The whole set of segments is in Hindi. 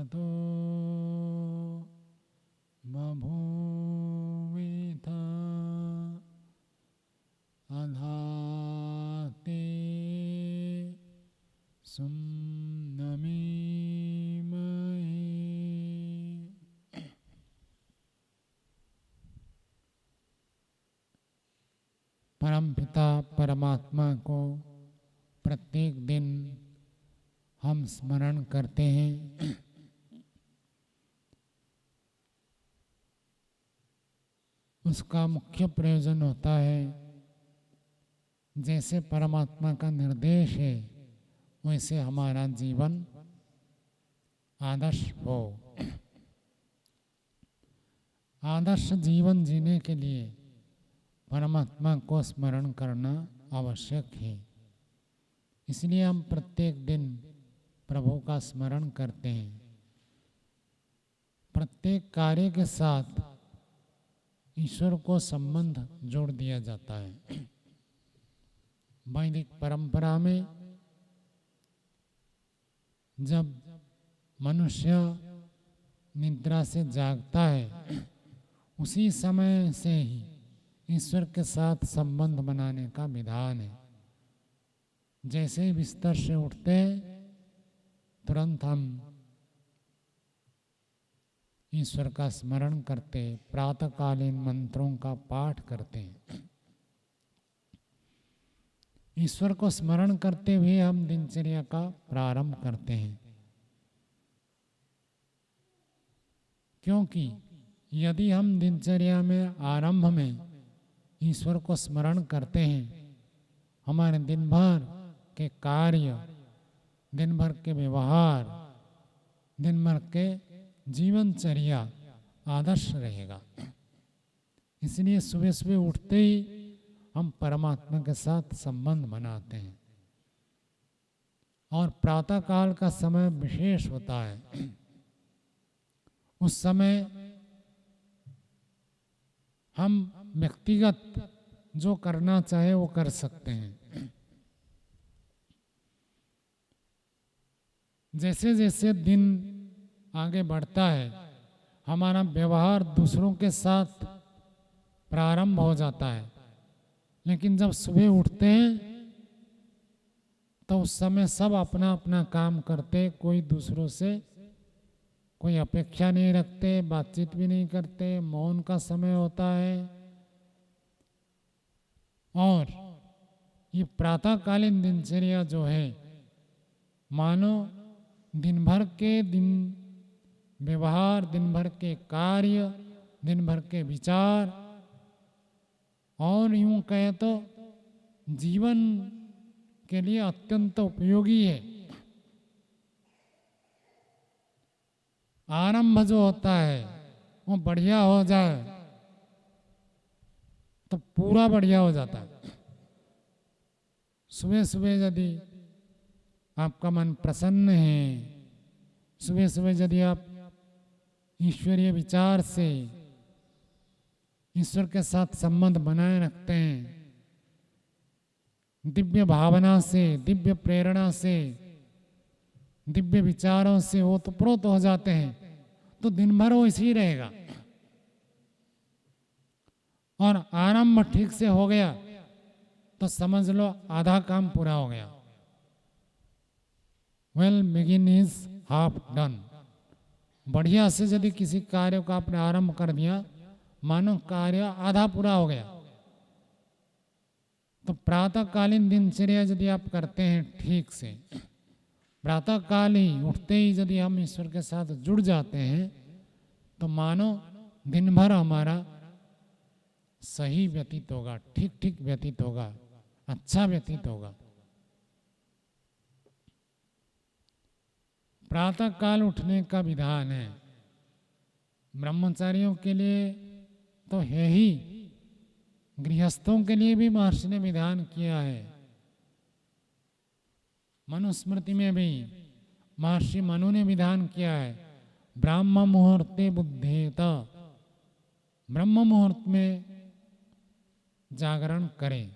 ततो बभूविथ अधाते सुम्नमीमहि। परमपिता परमात्मा को प्रत्येक दिन हम स्मरण करते हैं। उसका मुख्य प्रयोजन होता है, जैसे परमात्मा का निर्देश है वैसे हमारा जीवन आदर्श हो। आदर्श जीवन जीने के लिए परमात्मा को स्मरण करना आवश्यक है। इसलिए हम प्रत्येक दिन प्रभु का स्मरण करते हैं। प्रत्येक कार्य के साथ ईश्वर को संबंध जोड़ दिया जाता है। वैदिक परंपरा में जब मनुष्य निद्रा से जागता है, उसी समय से ही ईश्वर के साथ संबंध बनाने का विधान है। जैसे ही बिस्तर से उठते हैं, तुरंत हम ईश्वर का स्मरण करते, प्रातःकालीन मंत्रों का पाठ करते हैं। ईश्वर को स्मरण करते हुए हम दिनचर्या का प्रारंभ करते हैं, क्योंकि यदि हम दिनचर्या में आरंभ में ईश्वर को स्मरण करते हैं, हमारे दिन भर के कार्य, दिन भर के व्यवहार, दिन भर के जीवनचर्या आदर्श रहेगा। इसलिए सुबह सुबह उठते ही हम परमात्मा के साथ संबंध बनाते हैं। और प्रातःकाल का समय विशेष होता है। उस समय हम व्यक्तिगत जो करना चाहे वो कर सकते हैं। जैसे जैसे दिन आगे बढ़ता है, हमारा व्यवहार दूसरों के साथ प्रारंभ हो जाता है। लेकिन जब सुबह उठते हैं तो उस समय सब अपना अपना काम करते, कोई दूसरों से कोई अपेक्षा नहीं रखते, बातचीत भी नहीं करते, मौन का समय होता है। और ये प्रातःकालीन दिनचर्या जो है, मानो दिन भर के व्यवहार, दिन भर के कार्य, दिन भर के विचार, और यूं कहे तो जीवन के लिए अत्यंत उपयोगी है। आरंभ जो होता है वो बढ़िया हो जाए तो पूरा बढ़िया हो जाता है। सुबह सुबह यदि आपका मन प्रसन्न है, सुबह सुबह यदि आप ईश्वरीय विचार से ईश्वर के साथ संबंध बनाए रखते हैं, दिव्य भावना से, दिव्य प्रेरणा से, दिव्य विचारों से ओतप्रोत हो जाते हैं, तो दिन भर वो इसी रहेगा। और आरंभ ठीक से हो गया तो समझ लो आधा काम पूरा हो गया। Well begin is half done. बढ़िया से यदि किसी कार्य को आपने आरंभ कर दिया, मानो कार्य आधा पूरा हो गया। तो प्रातःकालीन दिनचर्या यदि आप करते हैं ठीक से, प्रातःकाल ही उठते ही यदि हम ईश्वर के साथ जुड़ जाते हैं, तो मानो दिन भर हमारा सही व्यतीत होगा, ठीक ठीक व्यतीत होगा, अच्छा व्यतीत होगा। प्रातःकाल उठने का विधान है। ब्रह्मचारियों के लिए तो है ही, गृहस्थों के लिए भी महर्षि ने विधान किया है। मनुस्मृति में भी महर्षि मनु ने विधान किया है, ब्राह्म मुहूर्ते बुद्धेत। ब्रह्म मुहूर्त में जागरण करें।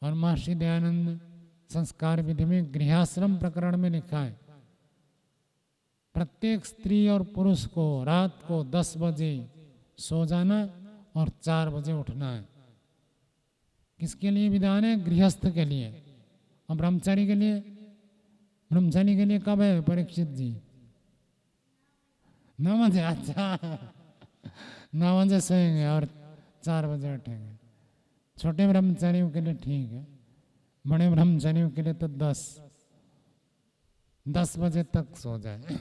और महर्षि दयानंद संस्कार विधि में गृहाश्रम प्रकरण में लिखा है प्रत्येक स्त्री और पुरुष को रात को 10 बजे सो जाना और 4 बजे उठना है। किसके लिए विधान है? गृहस्थ के लिए। और ब्रह्मचारी के लिए? ब्रह्मचारी के लिए कब है परीक्षित जी? 9 बजे। अच्छा 9 बजे सोएंगे और 4 बजे उठेंगे। छोटे ब्रह्मचारियों के लिए ठीक है, बड़े ब्रह्मचारियों के लिए तो 10 बजे तक सो जाए।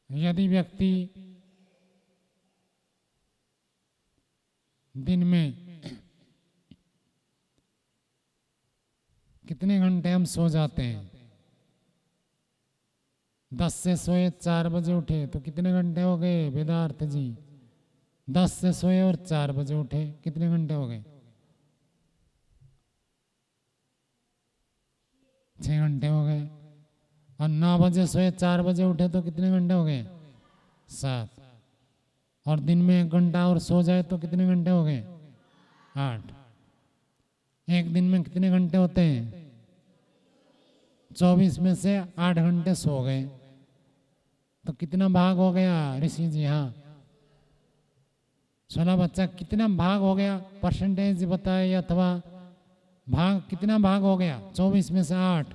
यदि व्यक्ति दिन में कितने घंटे हम सो जाते हैं? 10 से सोए 4 बजे उठे तो कितने घंटे हो गए वेदार्थ जी? 10 से सोए और 4 बजे उठे, कितने घंटे हो गए? 6 घंटे हो गए। और 9 बजे सोए 4 बजे उठे तो कितने घंटे हो गए? 7। और दिन में 1 घंटा और सो जाए तो कितने घंटे हो गए? 8। एक दिन में कितने घंटे होते हैं? 24 में से 8 घंटे सो गए तो कितना भाग हो गया ऋषि जी? हाँ 16 बच्चा कितना भाग हो गया? परसेंटेज बताए अथवा भाग कितना भाग हो गया? 24 में से 8।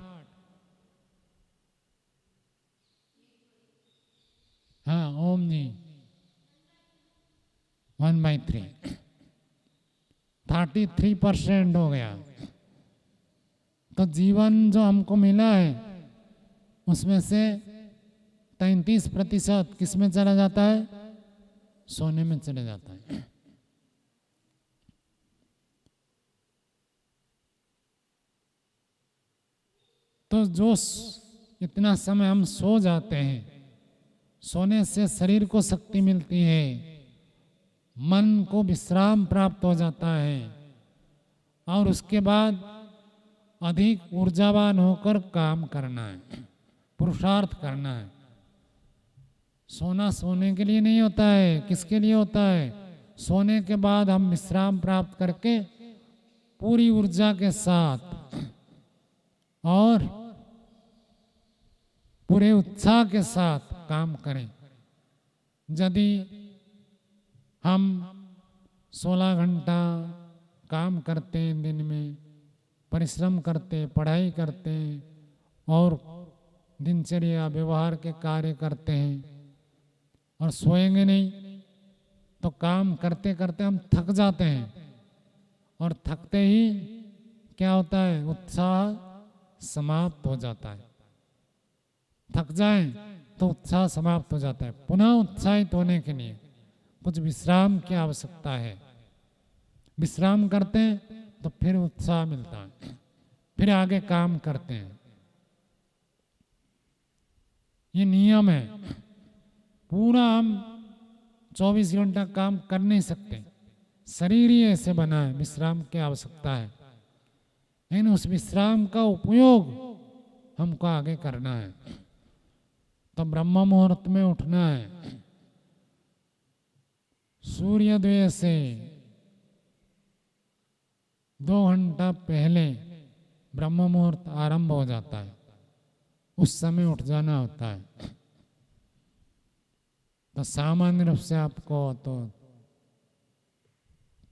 हाँ ओम जी 1/3 33% हो गया। तो जीवन जो हमको मिला है उसमें से 33% किस में चला जाता है? सोने में चले जाता है। तो जो इतना समय हम सो जाते हैं, सोने से शरीर को शक्ति मिलती है, मन को विश्राम प्राप्त हो जाता है और उसके बाद अधिक ऊर्जावान होकर काम करना है, पुरुषार्थ करना है। सोना सोने के लिए नहीं होता है, किसके लिए होता है? सोने के बाद हम विश्राम प्राप्त करके पूरी ऊर्जा के साथ और पूरे उत्साह के साथ काम करें। यदि हम 16 घंटा काम करते हैं, दिन में परिश्रम करते, पढ़ाई करते हैं और दिनचर्या व्यवहार के कार्य करते हैं और सोएंगे नहीं तो काम करते करते हम थक जाते हैं और थकते ही क्या होता है? उत्साह समाप्त हो जाता है। थक जाएं तो उत्साह समाप्त हो जाता है। पुनः उत्साहित होने के लिए कुछ विश्राम की आवश्यकता है। विश्राम करते हैं तो फिर उत्साह मिलता है, फिर आगे काम करते हैं। ये नियम है। पूरा हम 24 घंटा काम कर नहीं सकते, शरीर ही ऐसे बना है, विश्राम की आवश्यकता है। लेकिन उस विश्राम का उपयोग हमको आगे करना है। तो ब्रह्म मुहूर्त में उठना है, सूर्योदय से 2 घंटा पहले ब्रह्म मुहूर्त आरंभ हो जाता है, उस समय उठ जाना होता है। तो सामान्य रूप से आपको तो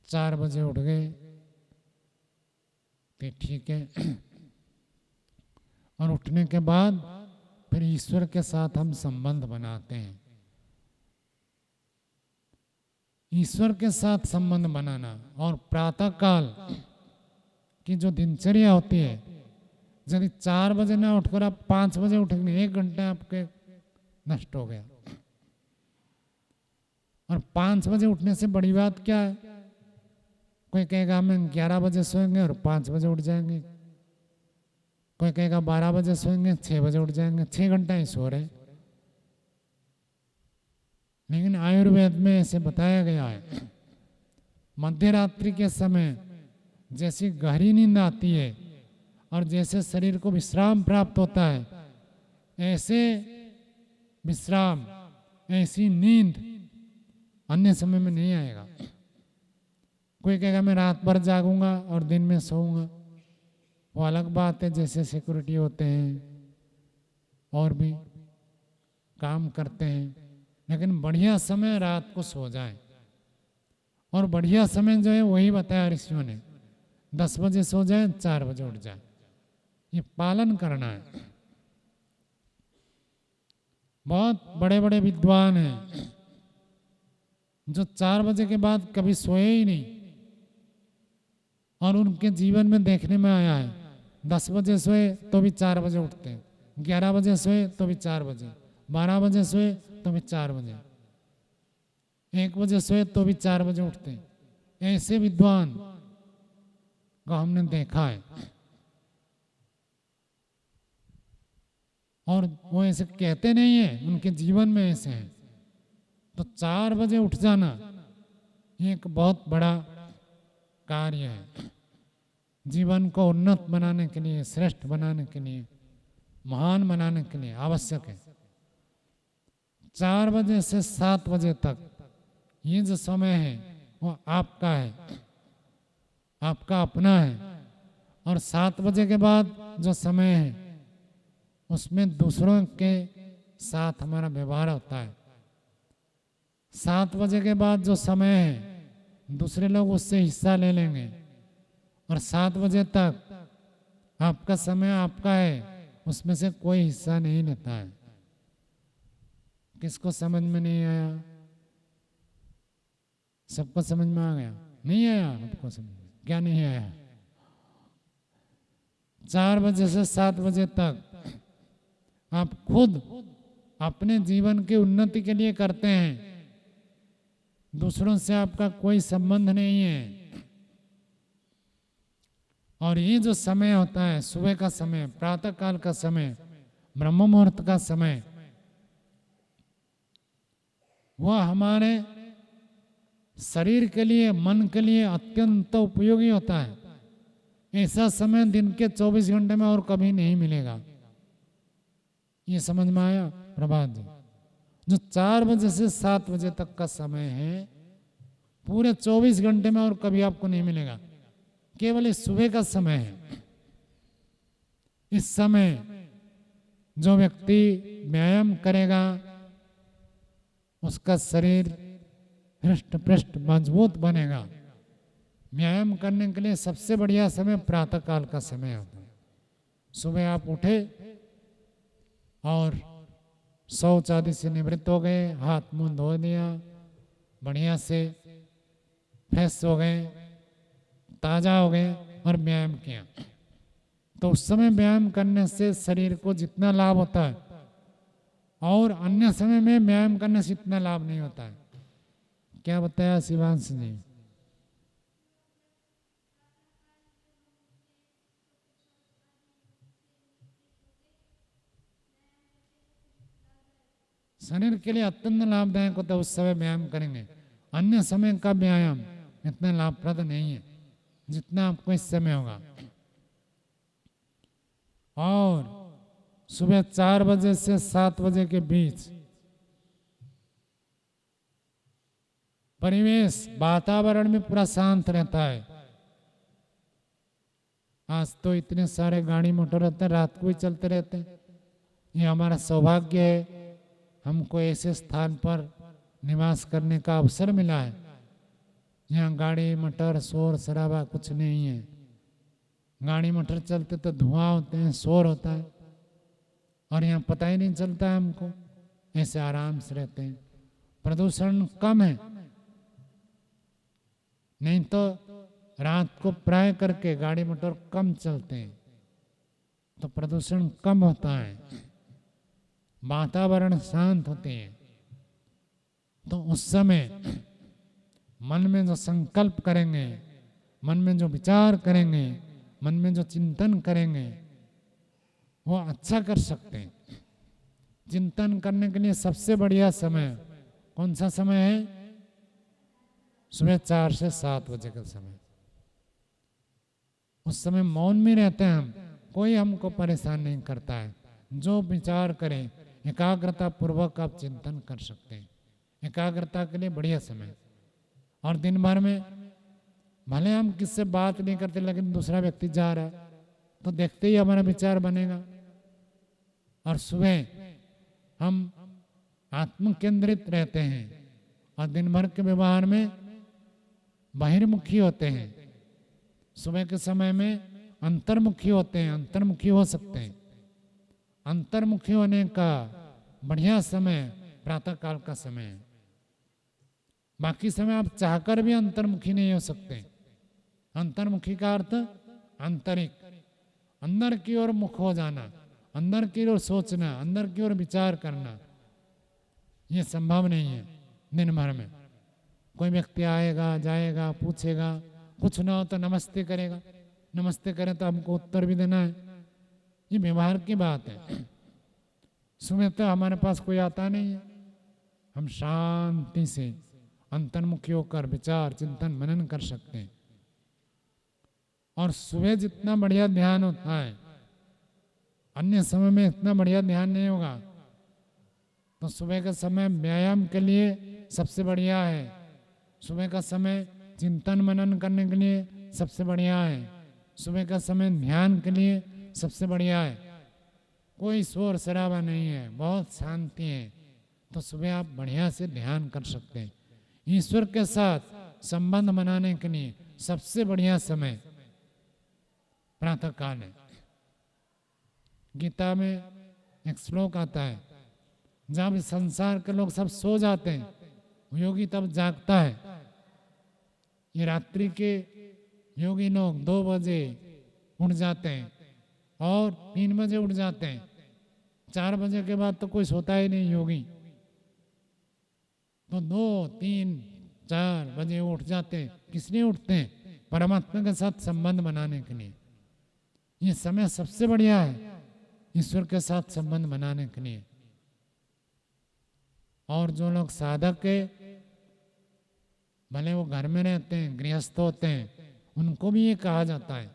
4 बजे उठ गए तो ठीक है। और उठने के बाद फिर ईश्वर के साथ हम संबंध बनाते हैं। ईश्वर के साथ संबंध बनाना और प्रातः काल की जो दिनचर्या होती है, यदि 4 बजे ना उठकर आप 5 बजे उठेंगे, 1 घंटा आपके नष्ट हो गया। और 5 बजे उठने से बड़ी बात क्या है? कोई कहेगा हम 11 बजे सोएंगे और 5 बजे उठ जाएंगे, कोई कहेगा 12 बजे सोएंगे 6 बजे उठ जाएंगे, 6 घंटा ही सो रहे। लेकिन आयुर्वेद में ऐसे बताया गया है, मध्य रात्रि के समय जैसी गहरी नींद आती है और जैसे शरीर को विश्राम प्राप्त होता है, ऐसे विश्राम, ऐसी नींद अन्य समय में नहीं आएगा। कोई कहेगा मैं रात भर जागूंगा और दिन में सोऊंगा, वो अलग बात है, जैसे सिक्योरिटी होते हैं और भी काम करते हैं, लेकिन बढ़िया समय रात को सो जाए। और बढ़िया समय जो है वही बताया ऋषियों ने, 10 बजे सो जाए, 4 बजे उठ जाए, ये पालन करना है। बहुत बड़े बड़े विद्वान हैं जो 4 बजे के बाद कभी सोए ही नहीं, और उनके जीवन में देखने में आया है 10 बजे सोए तो भी 4 बजे उठते हैं, 11 बजे सोए तो भी 4 बजे, 12 बजे सोए तो भी 4 बजे, 1 बजे सोए तो भी 4 बजे उठते हैं। ऐसे विद्वान को हमने देखा है, और वो ऐसे कहते नहीं है, उनके जीवन में ऐसे हैं। तो 4 बजे उठ जाना ये एक बहुत बड़ा कार्य है, जीवन को उन्नत बनाने के लिए, श्रेष्ठ बनाने के लिए, महान बनाने के लिए आवश्यक है। 4 बजे से 7 बजे तक ये जो समय है वो आपका है, आपका अपना है। और 7 बजे के बाद जो समय है उसमें दूसरों के साथ हमारा व्यवहार होता है। 7 बजे के बाद जो समय है दूसरे लोग उससे हिस्सा ले लेंगे, और 7 बजे तक आपका समय आपका है, उसमें से कोई हिस्सा नहीं लेता है। किसको समझ में नहीं आया? सबको समझ में आ गया? नहीं आया? आपको समझ में क्या नहीं आया? 4 बजे से 7 बजे तक आप खुद अपने जीवन की उन्नति के लिए करते हैं, दूसरों से आपका कोई संबंध नहीं है। और ये जो समय होता है, सुबह का समय, प्रातः काल का समय, ब्रह्म मुहूर्त का समय, वह हमारे शरीर के लिए, मन के लिए अत्यंत उपयोगी होता है। ऐसा समय दिन के 24 घंटे में और कभी नहीं मिलेगा। ये समझ में आया प्रभात जी? जो 4 बजे से 7 बजे तक का समय है, पूरे 24 घंटे में और कभी आपको नहीं मिलेगा, केवल इस सुबह का समय है। इस समय जो व्यक्ति व्यायाम करेगा उसका शरीर हृष्ट पृष्ठ मजबूत बनेगा। व्यायाम करने के लिए सबसे बढ़िया समय प्रातः काल का समय होता है। सुबह आप उठे और शौच आदि से निवृत्त हो गए, हाथ मुंह धो दिया, बढ़िया से फ्रेश हो गए, ताजा हो गए और व्यायाम किया, तो उस समय व्यायाम करने से शरीर को जितना लाभ होता है और अन्य समय में व्यायाम करने से इतना लाभ नहीं होता है। क्या बताया शिवांश जी? शरीर के लिए अत्यंत लाभदायक होता है, उस समय व्यायाम करेंगे। अन्य समय का व्यायाम इतना लाभप्रद नहीं है जितना आपको इस समय होगा। और सुबह 4 बजे से 7 बजे के बीच परिवेश, वातावरण में पूरा शांत रहता है। आज तो इतने सारे गाड़ी मोटर रहते हैं, रात को ही चलते रहते हैं। ये हमारा सौभाग्य है, हमको ऐसे स्थान पर निवास करने का अवसर मिला है। यहाँ गाड़ी मोटर शोर शराबा कुछ नहीं है। गाड़ी मोटर चलते तो धुआं होते हैं, शोर होता है, और यहाँ पता ही नहीं चलता है हमको, ऐसे आराम से रहते हैं। प्रदूषण कम है, नहीं तो रात को प्राय करके गाड़ी मोटर कम चलते हैं तो प्रदूषण कम होता है, वातावरण शांत होते हैं। तो उस समय मन में जो संकल्प करेंगे, मन में जो विचार करेंगे, मन में जो चिंतन करेंगे, वो अच्छा कर सकते हैं। चिंतन करने के लिए सबसे बढ़िया समय कौन सा समय है? सुबह 4 से 7 बजे का समय। उस समय मौन में रहते हैं हम, कोई हमको परेशान नहीं करता है। जो विचार करें एकाग्रता पूर्वक आप चिंतन कर सकते हैं। एकाग्रता के लिए बढ़िया समय। और दिन भर में भले हम किससे बात नहीं करते, लेकिन दूसरा व्यक्ति जा रहा है तो देखते ही हमारा विचार बनेगा। और सुबह हम आत्म केंद्रित रहते हैं और दिन भर के व्यवहार में बहिर्मुखी होते हैं। सुबह के समय में अंतर्मुखी होते हैं, अंतर्मुखी हो सकते हैं। अंतर्मुखी होने का बढ़िया समय प्रातः काल का समय है। बाकी समय आप चाहकर भी अंतर्मुखी नहीं हो सकते। अंतर्मुखी का अर्थ आंतरिक, अंदर की ओर मुख हो जाना, अंदर की ओर सोचना, अंदर की ओर विचार करना, ये संभव नहीं है दिन भर में। कोई व्यक्ति आएगा जाएगा, पूछेगा, कुछ ना हो तो नमस्ते करेगा, नमस्ते करें तो हमको उत्तर भी देना है, ये व्यवहार की बात है। सुबह तो हमारे पास कोई आता नहीं है। हम शांति से अंतर्मुखी होकर विचार चिंतन मनन कर सकते हैं। और सुबह जितना बढ़िया ध्यान होता है, अन्य समय में इतना बढ़िया ध्यान नहीं होगा। तो सुबह का समय व्यायाम के लिए सबसे बढ़िया है। सुबह का समय चिंतन मनन करने के लिए सबसे बढ़िया है। सुबह का समय ध्यान के लिए सबसे बढ़िया है। कोई शोर शराबा नहीं है, बहुत शांति है। तो सुबह आप बढ़िया से ध्यान कर सकते हैं। ईश्वर के साथ संबंध बनाने के लिए सबसे बढ़िया समय प्रातः काल है। गीता में एक श्लोक आता है, जब संसार के लोग सब सो जाते हैं, योगी तब जागता है। ये रात्रि के योगी लोग 2 बजे उठ जाते हैं और 3 बजे उठ जाते हैं। 4 बजे के बाद तो कोई सोता ही नहीं योगी। तो 2, 3, 4 बजे उठ जाते हैं। किस लिए उठते हैं? परमात्मा के साथ संबंध बनाने के लिए। ये समय सबसे बढ़िया है ईश्वर के साथ संबंध बनाने के लिए। और जो लोग साधक है, भले वो घर में रहते हैं, गृहस्थ होते हैं, उनको भी ये कहा जाता है।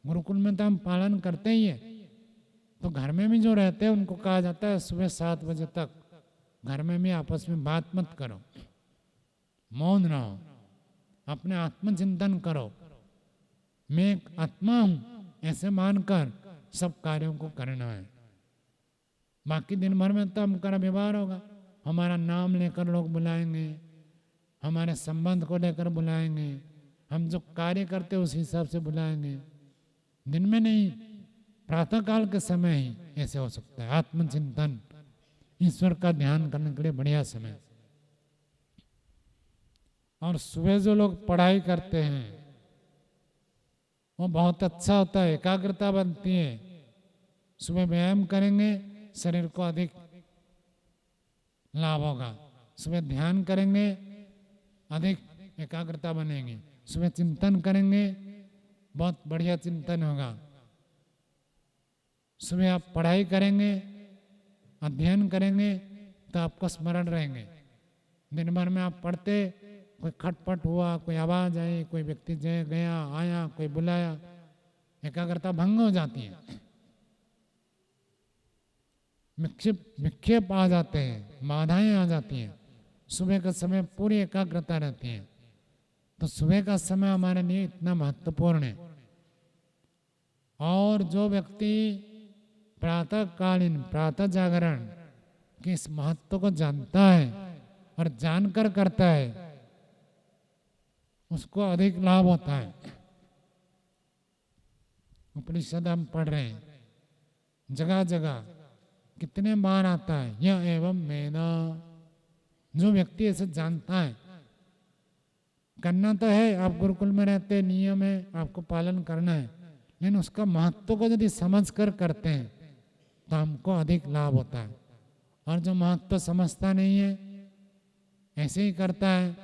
गुरुकुल में तो हम पालन करते ही है, तो घर में भी जो रहते हैं उनको कहा जाता है सुबह 7 बजे तक घर में भी आपस में बात मत करो, मौन रहो, अपने आत्मचिंतन करो। मैं एक आत्मा हूं ऐसे मानकर सब कार्यों को करना है। बाकी दिन भर में तो हमारा व्यवहार होगा, हमारा नाम लेकर लोग बुलाएंगे, हमारे संबंध को लेकर बुलाएंगे, हम जो कार्य करते उस हिसाब से बुलाएंगे। दिन में नहीं, प्रातः काल के समय ही ऐसे हो सकता है। आत्मचिंतन, ईश्वर का ध्यान करने के लिए बढ़िया समय। और सुबह जो लोग पढ़ाई करते हैं वो बहुत अच्छा होता है, एकाग्रता बनती है। सुबह व्यायाम करेंगे, शरीर को अधिक लाभ होगा। सुबह ध्यान करेंगे, अधिक एकाग्रता बनेगी। सुबह चिंतन करेंगे, बहुत बढ़िया चिंतन होगा। सुबह आप पढ़ाई करेंगे, अध्ययन करेंगे तो आपको स्मरण रहेंगे। दिन भर में आप पढ़ते, कोई खटपट हुआ, कोई आवाज आई, कोई व्यक्ति गया आया, कोई बुलाया, एकाग्रता भंग हो जाती है, विक्षेप आ जाते हैं, बाधाएं आ जाती हैं। सुबह का समय पूरी एकाग्रता रहती है। तो सुबह का समय हमारे लिए इतना महत्वपूर्ण है। और जो व्यक्ति प्रातःकालीन प्रातः जागरण के इस महत्व को जानता है और जानकर करता है, उसको अधिक लाभ होता है। उपनिषद हम पढ़ रहे हैं, जगह जगह कितने बार आता है यह एवं मेना। जो व्यक्ति ऐसे जानता है, करना तो है, आप गुरुकुल में रहते, नियम है, आपको पालन करना है, लेकिन उसका महत्व को यदि समझ कर करते हैं तो हमको अधिक लाभ होता है। और जो महत्व समझता नहीं है, ऐसे ही करता है,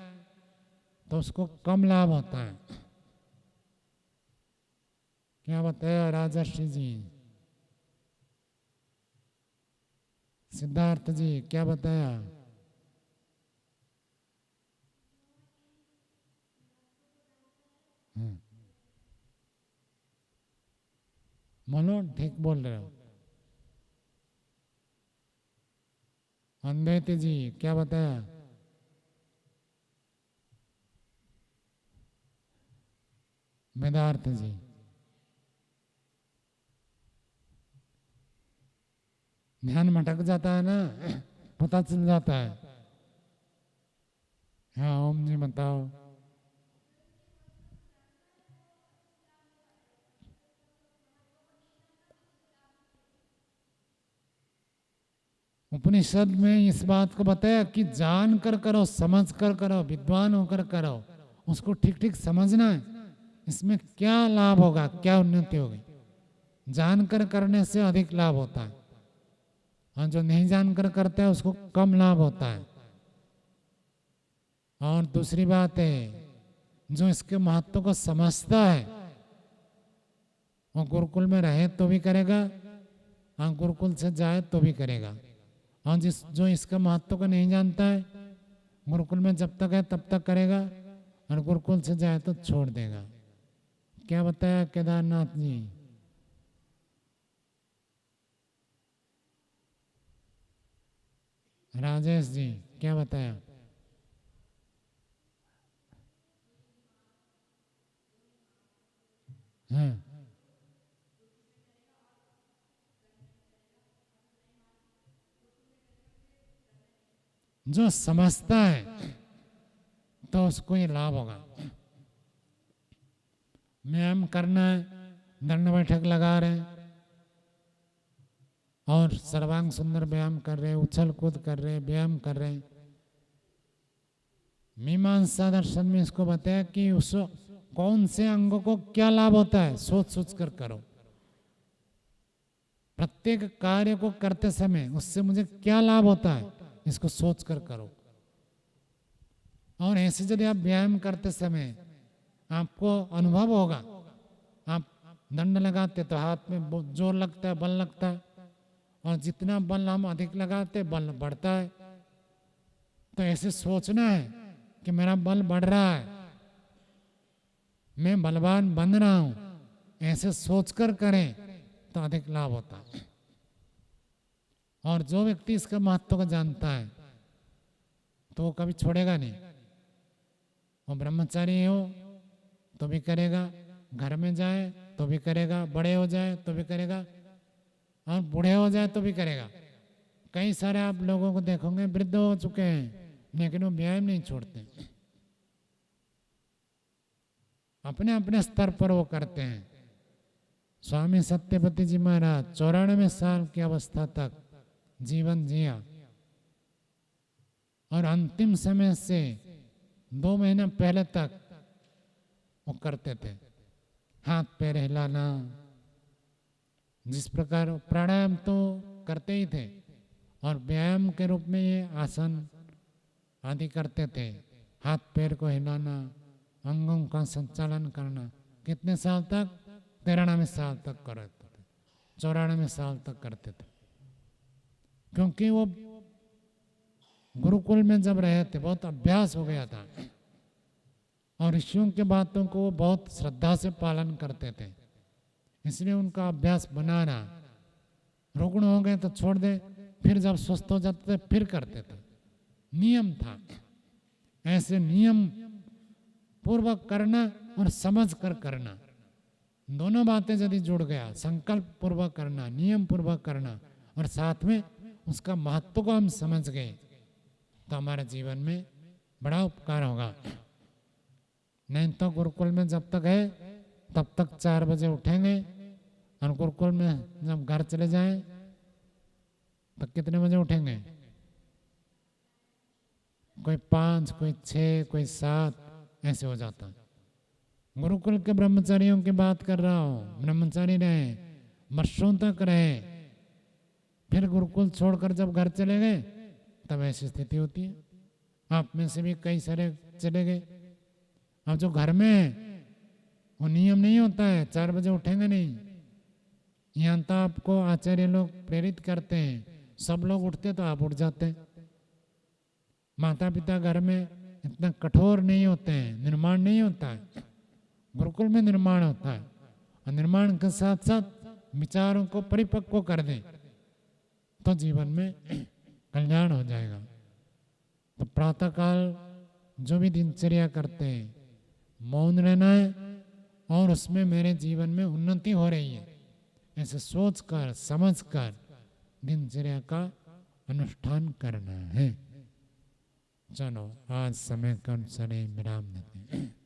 तो उसको कम लाभ होता है। क्या बताया राजर्षि जी, सिद्धार्थ जी, क्या बताया? बोलो, ठीक बोल रहे हो। अद्वैत जी क्या बताया? वेदार्थ जी, ध्यान भटक जाता है ना, पता चल जाता है। हाँ ओम जी बताओ। उपनिषद में इस बात को बताया कि जान कर करो, समझ कर करो, विद्वान होकर करो, उसको ठीक ठीक समझना है, इसमें क्या लाभ होगा, क्या उन्नति होगी। जानकर करने से अधिक लाभ होता है, और जो नहीं जानकर करता है उसको कम लाभ होता है। और दूसरी बात है, जो इसके महत्व को समझता है वो गुरुकुल में रहे तो भी करेगा, और गुरुकुल से जाए तो भी करेगा। और जो इसका महत्व को नहीं जानता है, गुरुकुल में जब तक है तब तक करेगा, और गुरुकुल से जाए तो छोड़ देगा। क्या बताया केदारनाथ जी? राजेश जी क्या बताया? हाँ जो समझता है तो उसको ये लाभ होगा। व्यायाम करना है, दंड बैठक लगा रहे हैं और सर्वांग सुंदर व्यायाम कर रहे हैं, उछल कूद कर रहे हैं, व्यायाम कर रहे हैं। मीमांसा दर्शन में इसको बताया कि उस कौन से अंगों को क्या लाभ होता है, सोच सोच कर करो। प्रत्येक कार्य को करते समय उससे मुझे क्या लाभ होता है, इसको सोच कर करो। और ऐसे यदि आप व्यायाम करते समय आपको अनुभव होगा, आप दंड लगाते तो हाथ में जोर लगता है, बल लगता है, और जितना बल हम अधिक लगाते बल बढ़ता है। तो ऐसे सोचना है कि मेरा बल बढ़ रहा है, मैं बलवान बन रहा हूं, ऐसे सोचकर करें तो अधिक लाभ होता है। और जो व्यक्ति इसका महत्व को जानता है तो वो कभी छोड़ेगा नहीं। वो ब्रह्मचारी हो तो भी करेगा, घर में जाए तो भी करेगा, बड़े हो जाए तो भी करेगा, और बूढ़े हो जाए तो भी करेगा। कई सारे आप लोगों को देखोगे वृद्ध हो चुके हैं लेकिन वो व्यायाम नहीं छोड़ते, अपने अपने स्तर पर वो करते हैं। स्वामी सत्यपति जी महाराज 94 साल की अवस्था तक जीवन जिया, और अंतिम समय से 2 महीने पहले तक वो करते थे। हाथ पैर हिलाना, जिस प्रकार प्राणायाम तो करते ही थे, और व्यायाम के रूप में ये आसन आदि करते थे। हाथ पैर को हिलाना, अंगों का संचालन करना। कितने साल तक? 93 साल तक करते थे, 94 साल तक करते थे। क्योंकि वो गुरुकुल में जब रहे थे बहुत अभ्यास हो गया था, और ऋषियों के बातों को वो बहुत श्रद्धा से पालन करते थे, इसलिए उनका अभ्यास बनाना। रुग्ण हो गए तो छोड़ दे, फिर जब स्वस्थ हो जाते थे फिर करते थे, नियम था। ऐसे नियम पूर्वक करना और समझ कर करना, दोनों बातें यदि जुड़ गया, संकल्प पूर्वक करना, नियम पूर्वक करना, और साथ में उसका महत्व को हम समझ गए, तो हमारे जीवन में बड़ा उपकार होगा। नहीं तो गुरुकुल में जब तक है तब तक 4 बजे उठेंगे, और गुरुकुल में जब घर चले जाएं तो कितने बजे उठेंगे? कोई 5, कोई 6, कोई 7, ऐसे हो जाता है। गुरुकुल के ब्रह्मचारियों की बात कर रहा हूँ, ब्रह्मचारी रहे, वर्षों तक रहे, फिर गुरुकुल छोड़कर जब घर चले गए तब ऐसी स्थिति होती है। आप में से भी कई सारे चले गए। अब जो घर में है वो नियम नहीं होता है, 4 बजे उठेंगे नहीं। यहाँ तो आपको आचार्य लोग प्रेरित करते हैं, सब लोग उठते तो आप उठ जाते। माता पिता घर में इतना कठोर नहीं होते हैं, निर्माण नहीं होता है। गुरुकुल में निर्माण होता है, और निर्माण के साथ साथ विचारों को परिपक्व कर दें तो जीवन में कल्याण हो जाएगा। तो प्रातःकाल जो भी दिनचर्या करते हैं, मौन रहना है, और उसमें मेरे जीवन में उन्नति हो रही है, ऐसे सोच कर समझ कर दिनचर्या का अनुष्ठान करना है। चलो आज समय के अनुसार विराम देते हैं।